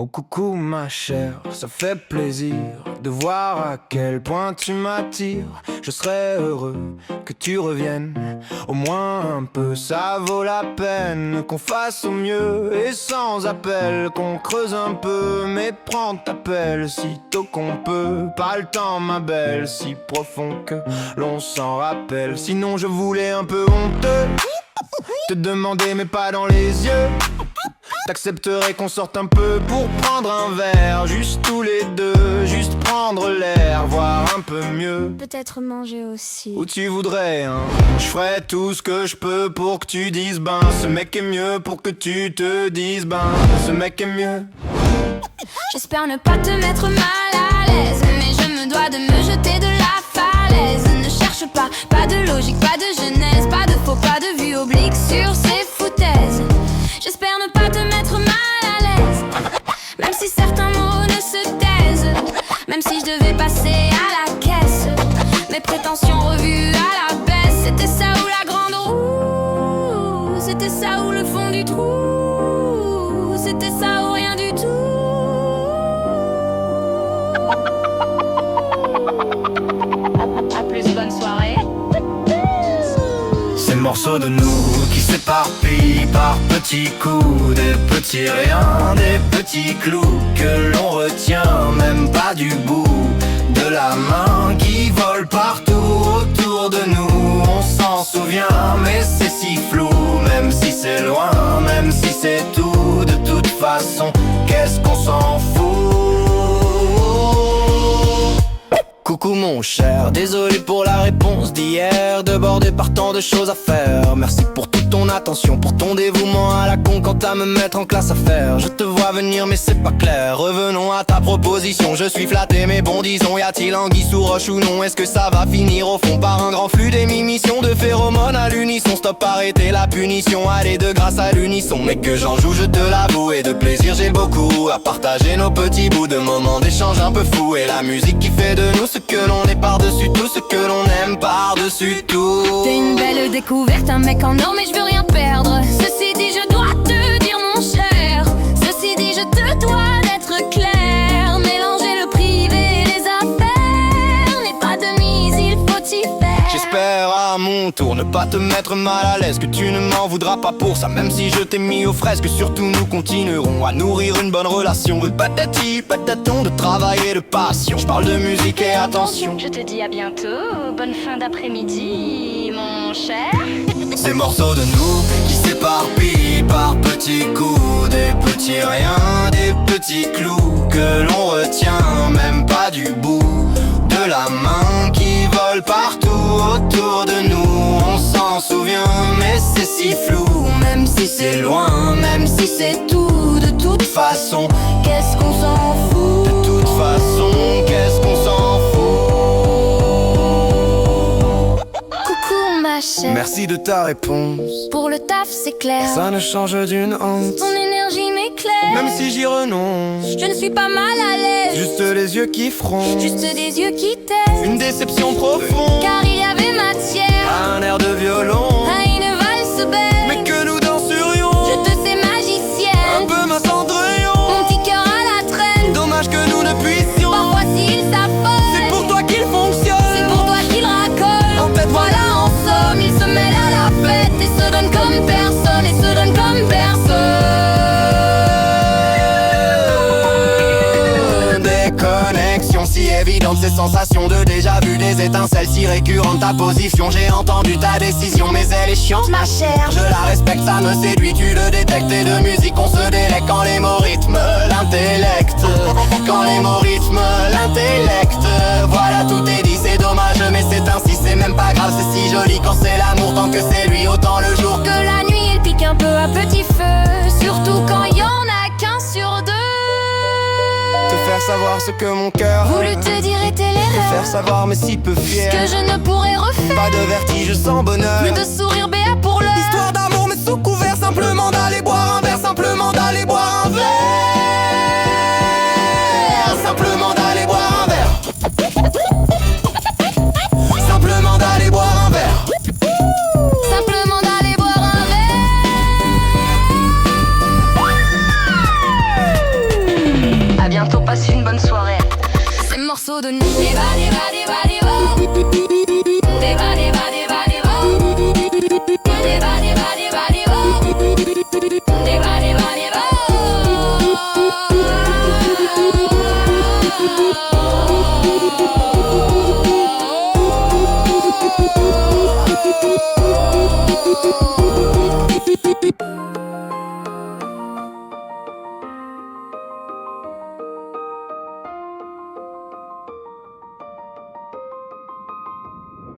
Oh coucou ma chère, ça fait plaisir de voir à quel point tu m'attires. Je serais heureux que tu reviennes, au moins un peu, ça vaut la peine. Qu'on fasse au mieux et sans appel, qu'on creuse un peu, mais prends ta pelle sitôt qu'on peut. Pas le temps ma belle, si profond que l'on s'en rappelle. Sinon je voulais un peu honteux te demander mais pas dans les yeux. T'accepterais qu'on sorte un peu pour prendre un verre, juste tous les deux, juste prendre l'air, voir un peu mieux. Peut-être manger aussi. Où tu voudrais, hein. Je ferai tout ce que je peux pour que tu dises ben, ce mec est mieux, pour que tu te dises ben, ce mec est mieux. J'espère ne pas te mettre mal à l'aise, mais je me dois de me jeter de la falaise. Ne cherche pas, pas de logique, pas de jeunesse, pas de faux, pas de vue oblique sur ces foutaises. J'espère ne pas te mettre mal à l'aise, même si certains mots ne se taisent. Même si je devais passer à la caisse, mes prétentions revues à la baisse. C'était ça ou la grande roue, c'était ça ou le fond du trou, c'était ça ou rien du tout. À plus, bonne soirée. Ces morceaux de nous qui s'éparpillent par petits coups, des petits riens, des petits clous que l'on retient même pas du bout de la main, qui volent partout autour de nous. On s'en souvient mais c'est si flou, même si c'est loin, même si c'est tout. De toute façon, qu'est-ce qu'on s'en fout? Coucou mon cher, désolé pour la réponse d'hier, débordé par tant de choses à faire. Merci pour toute ton attention, pour ton dévouement à la con quant à me mettre en classe à faire. Je te vois venir mais c'est pas clair, revenons à ta proposition. Je suis flatté mais bon disons, y a-t-il anguille sous roche ou non? Est-ce que ça va finir au fond par un grand flux d'émissions de phéromones à l'unisson? Stop, arrêtez la punition, allez de grâce à l'unisson. Mais que j'en joue je te l'avoue, et de plaisir j'ai beaucoup à partager nos petits bouts de moments d'échange un peu fous. Et la musique qui fait de nous ce que l'on est par-dessus tout, ce que l'on aime par-dessus tout. T'es une belle découverte, un mec en or mais je veux rien perdre. Ceci dit je dois te dire mon cher, ceci dit je te dois d'être clair. Mélanger le privé et les affaires n'est pas de mise, il faut y faire. J'espère à mon tour ne pas te mettre mal à l'aise, que tu ne m'en voudras pas pour ça, même si je t'ai mis aux fraises. Que surtout nous continuerons à nourrir une bonne relation de patati pataton, de travail et de passion. Je parle de musique et attention. Je te dis à bientôt, bonne fin d'après-midi mon cher. Ces morceaux de nous qui s'éparpillent par petits coups, des petits riens, des petits clous que l'on retient même pas du bout de la main, qui volent partout autour de nous. On s'en souvient mais c'est si flou, même si c'est loin, même si c'est tout. De toute façon, Qu'est-ce qu'on s'en fout? de toute façon, qu'est-ce qu'on s'en fout? Coucou ma chère, Merci de ta réponse, pour le taf c'est clair. ça ne change d'une once. Ton énergie m'éclaire, Même si j'y renonce, je ne suis pas mal à l'aise. juste les yeux qui front, Juste des yeux qui taisent, une déception profonde, car il y avait matière un air de violon, à une valse belle. mais que nous danserions, Je te sais un magicienne, peu ma Cendrillon. mon petit cœur à la traîne. Dommage que nous ne puissions, Parfois s'il s'affole, c'est pour toi qu'il fonctionne. c'est pour toi qu'il racole. En tête, Voilà en somme, il se mêle à la fête et se donne comme personne, et se donne comme personne. Des connexions si évidentes, ces sensations de déjà vu, des étincelles si récurrentes. Ta position, j'ai entendu ta décision, mais elle est chiante Ma chère, je la respecte, ça me séduit, tu le détectes. Et de musique on se délecte quand les mots rythment l'intellect. Quand les mots rythment l'intellect. Voilà, tout est dit, c'est dommage mais c'est ainsi, c'est même pas grave. C'est si joli quand c'est l'amour, tant que c'est lui, autant le jour que la nuit il pique un peu à petit feu, surtout quand il y en a qu'un sur deux. te faire savoir ce que mon cœur Voulu te dire était te faire l'erreur, savoir mais si peu fier. que je ne pourrais refaire. Pas de vertige sans bonheur, Plus de sourire béat pour l'heure. histoire d'amour mais sous couvert, simplement d'aller boire un verre, simplement d'aller boire un verre, simplement d'aller boire un verre, simplement d'aller boire un verre. Simplement d'aller boire un verre. bientôt, passe une bonne soirée. Ces morceaux de nuit